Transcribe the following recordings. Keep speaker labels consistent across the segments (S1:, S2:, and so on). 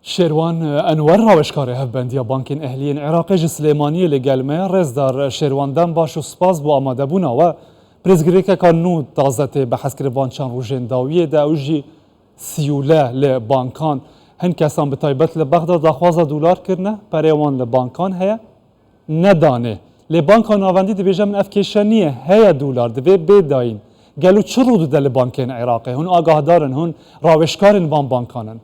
S1: شێروان ئەنوەر ڕاوێژکارێ هەفبەندیە بانکên ئەهلیین عێراقی ji Silêmaniyê li gelmeye rêzdar şêrwandan baş û spas bû amadebûna we. Prizgirêkeka nû taze tê behezkirivan çand rojên dawiyê de ew jî sîûle li bankan hin kesan bi taybet li Bexda daxwaza dolar kirine perê wan li bankan heye nedanê. Lê banka navendî dibêje min ev kêşe niye heye dolar divê bêdayîn. Gelo çi rû dide li bankên Iraqê? Hûn agahdar in, hûn rawêşkarên van bankan in.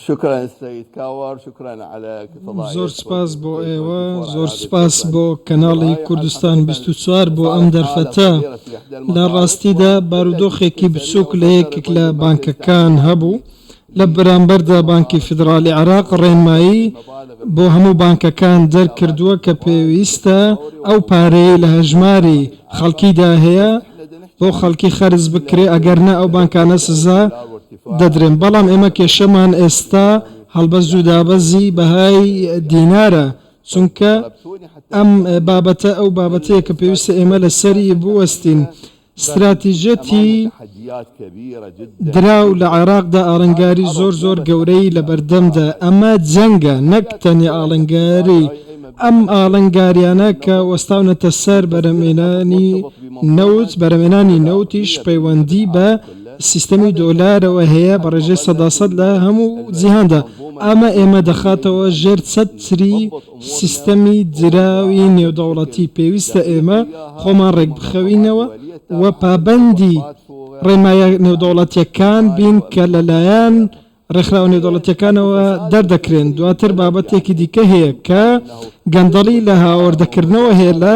S2: شكرا السيد كاور، شكرا على فضائية.
S3: زۆر سپاس بۆ ئێوە، زۆر سپاس بۆ کەناڵی کوردستان 24 بۆ ئەم دەرفەتە. لە ڕاستیدا بارودۆخێکی بچووک لە یەکێک لە بانکەکان هەبوو لە بەرامبەردا بانکی فیدرالی عێراق ڕێنمایی بۆ هەموو بانکەکان دەرکردووە کە پێویستە ئەو پارەی لە هەژماری خەڵکیدا هەیە بۆ خەڵکی خەرز بکرێ، ئەگەرنە ئەو بانکانە سزا دەدرێن. بەڵام ئێمە کێشەمان ئێستا هەڵبەست و دابەزی بەهای دینارە، چونکە ئەم بابەتە ئەو بابەتەیە کە پێویستە ئێمە لەسەری بوەستین. استراتیژەتی دراو لە عێراقدا ئاڵنگاری زۆر گەورەی لە بەردەمدا. ئەمە جەنگە، نەک تەنیا ئاڵنگاری. ئەم ئاڵنگاریانە کە وەستاونەتە سەر بەرەمێنانی نەوتیش پەیوەندی بە سیستەمی دۆلارەوە هەیە بە ڕێژەی 100% لە هەموو جیهاندا. ئەمە ئێمە دەخاتەوە ژێر چەتری سیستەمی دراوی نێودەوڵەتی. پێویستە ئێمە خۆمان ڕێک بخەوینەوە و پابەندی ڕێمایە نێودەوڵەتیەکان بین کە لەلایەن ڕێکخراوە نێودەوڵەتیەکانەوە دەردەکرێن. دواتر بابەتێکی دیکە هەیە کە گەندەڵی لە هاوردەکردنەوە هەیە لە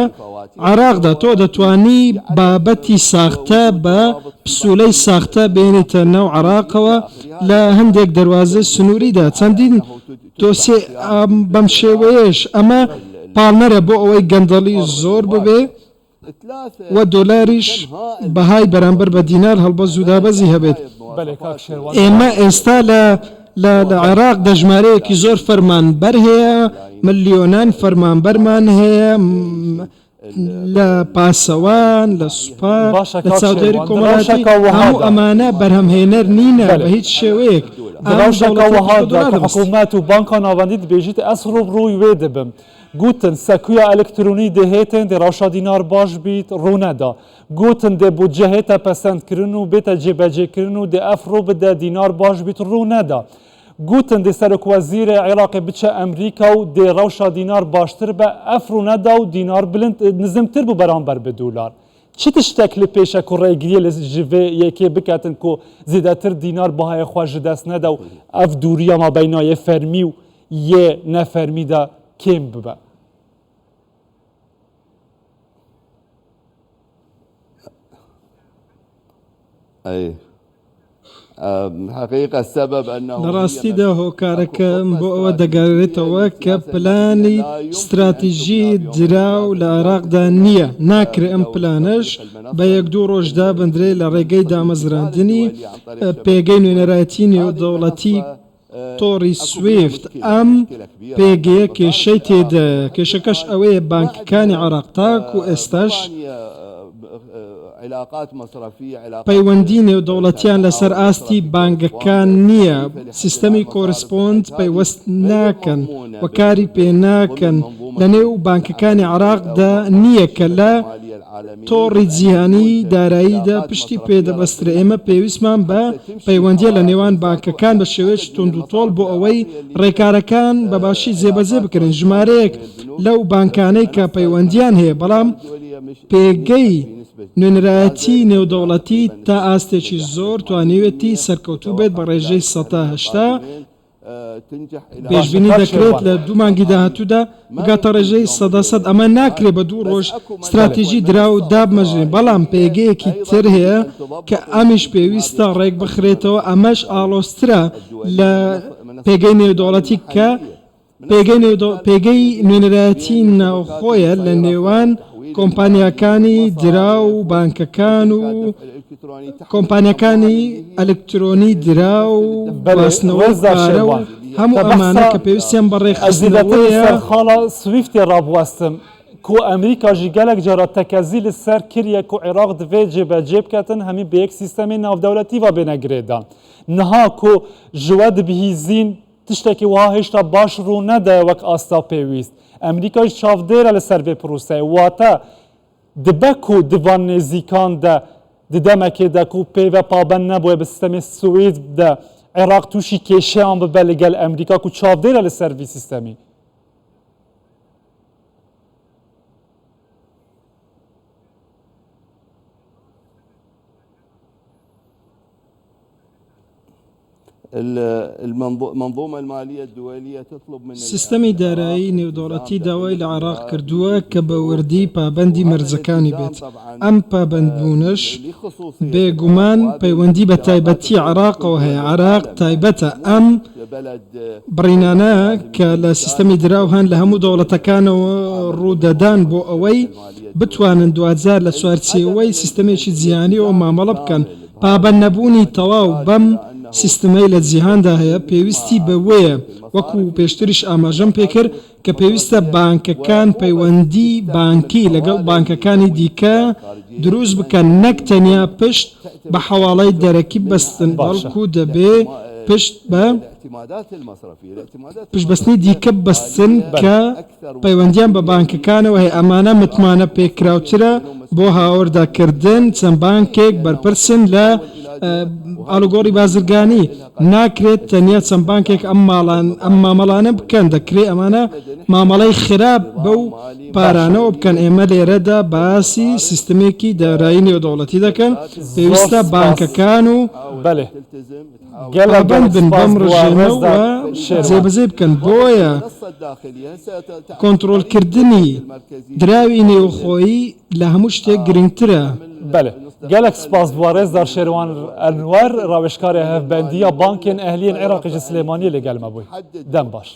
S3: عێراقدا. تۆ دەتوانی بابەتی ساختە بە پسوولەی ساختە بێنیتە ناو عێراقەوە لە هەندێک دەواازە سنووریدا. چەندین دۆسێ بەم شێوەیەش ئەمە پاڵنەرە بۆ ئەوەی گەندەڵی زۆر ببێ و دۆلاریش بەهای بەرامبەر بە دینار هەڵبەست و دابەزی هەبێت. ئێمە ئێستا لە عێراق دەژمارەیەکی زۆر فەرمانبەر هەیە، ملیۆنان فەرمانبەرمان هەیە لە پاسەوان، لە سوپا، لە چاودێری کۆمەڵاتی. هەموو ئەمانە بەرهەمهێنەر نینە بە هیچ شێوەیەک.
S1: حکوومەت و بانکا ناوەندی دەبێژیت ئەس ڕووی وێ دەبم. گوتن سەکویا ئەلکترۆنی دەهێتن دێ ڕەوشە دینار باش بیت ڕوونەدا. گوتن دێ بودجە هێتە پەسەندکردن و بێتە جێبەجێکردن و دێ ئەف ڕوو بدە دینار باش بیت ڕوونەدا. گوتن دێ سەرۆکوەزیرە عێراقی بچە ئەمریکا و دێ ڕەوشە دینار باشتر بە ئەف ڕوونەدا و دینار بلند نزمتر بوو بەرامبەر بە دولار. چ تشتێک لە پێشە و ڕێگریە لە ژڤێ یەکێ بکاتن کۆ زیاتر دینار بەهای خوا ji dest neda و ئەف دووریە مابەینا یە فەرمی و یێ نەفەرمیدا کێم ببە.
S3: لە ڕاستیدا هۆکارەکەم بۆ ئەوە دەگەڕێتەوە کە پلانی استراتیژی دراو لە عێراقدا نییە. ناکرێ ئەم پلانەش بە 1-2 ڕۆژدا بندرێ لە ڕێگەی دامەزراندنی پێگەی نوێنەرایەتی نێودەوڵەتی تۆڕی سویفت. ئەم پێگەیە کێشەی تێدا، کێشەکەش ئەوەیە بانکەکانی عێراق تاکو و ئێستاش پەیوەندی نێودەوڵەتیان لەسەر ئاستی بانگەکان نییە. سیستەمی کۆرسپۆند پەیوەست ناکەن و کاری پێ ناکەن لە نێو بانکەکانی عێراقدا نییە کە لە تۆڕی جیهانی داراییدا پشتی پێدەبەسترێ. ئێمە پێویستمان بە پەیوەندیە لە نێوان بانکەکان بە شێوەیەکی توندوتۆڵ بۆ ئەوەی ڕێکارەکان بەباشی جێبەجێ بکرێن. ژمارەیەک لەو بانکانەی کە پەیوەندیان هەیە بەڵام پێگەی نوێنەرایەتی نێودەوڵەتی تا ئاستێکی زۆر توانیوێتی سەرکەوتوو بێت بە ڕێژەی 180. پێشبینی دەکرێت لە 2 مانگی داهاتوودا بگاتە ڕێژەی 100%. ئەمە ناکرێت بە 2 ڕۆژ استراتیژی دراو دابمەژێن. بەڵام پێگەیەکی تر هەیە کە ئەمیش پێویستە ڕێک بخرێتەوە. ئەمەش ئاڵۆسترە لە پێگەی نێودەوڵەتی کە پێگەی نوێنەرایەتی ناوخۆیە لە نێوان کۆمپانیاکانی دراو و بانکەکان و کۆمپانیەکانی ئەلکترۆنی دراو و بەستنەوەی پارە و هەموو ئەمانە کە پێویستیان بە ڕێخستنەوەیە.
S1: خاڵە سویفتی ڕابوەستم کو امریکا جی گلک جرا تکزیل سر کریه کو عراق دوی جبه جب کتن همی به یک سیستم ناو دولتی و بنگریدن نها کو جواد بهیزین تشتکی وها هشتا باش رو نده وک آستا پیویست امریکا جی چاف دیره لسر به پروسه واتا دبکو دوان نزیکان ده دمکه ده کو پی و پابن نبوه به سیستم سوئید ده عراق توشی کشه هم ببلگل امریکا کو چاف دیره لسر وی سیستمی
S2: المنظومة المالية الدولية تطلب من
S3: سیستەمی دارایی نێودەوڵەتی داوای لە عێراق کردووە کە بە وردی پابەندی مەرجەکانی بێت ئەم پابەندبوونش بێگومان پەیوەندی بە تایبەتی عێراقەوە هەیە عێراق تایبەتە ئەم بڕینانە کە لە سیستەمی دراو هەن لە هەموو دەوڵەتەکانەوە ڕوودەدان بۆ ئەوەی بتوانن دواتزار لە چوارچێوەی سیستەمێکی جیهانیەوە مامەڵە بکەن پابەند نەبوونی تەواو بەم سیستمەی لە جیهاندا هەیە پێویستی بەوەیە وەکو پێشتریش ئاماژەم پێکرد کە پێویستە بانکەکان پەیوەندی بانکی لەگەڵ بانکەکانی دیکە دروست بکەن نەک تەنیا پشت بە حەواڵەی دەرەکی بەستن بەڵکو دەبێ پشت بە پشتبەستنی دیکە بەستن کە پەیوەندیان بە بانکەکانەوە هەیە ئەمانە متمانە پێکراوترە بۆ هاورداکردن چەند بانکێک بەرپرسن لە ئالوگۆڕی بازرگانی ناکرێت تەنیا چەند بانکێک ئەم مامەڵانە بکەن دەکرێت ئەمانە مامەڵەی خراپ بەو پارانەوە بکەن ئێمە لێرەدا باسی سیستمێکی دارایی نێودەوڵەتی دەکەن پێویستە بانکەکان و بەند بن بەم ڕژێنەوە جێبەجێ بکەن بۆیە کۆنتڕۆلکردنی دراوی نێوخۆیی لە هەموو شتێک گرنگترە
S1: بله گلک سپاس بوارز در شیروان انور روشکار هفبندی بانک اهلی عراق سلیمانی لگل مبوی دم باش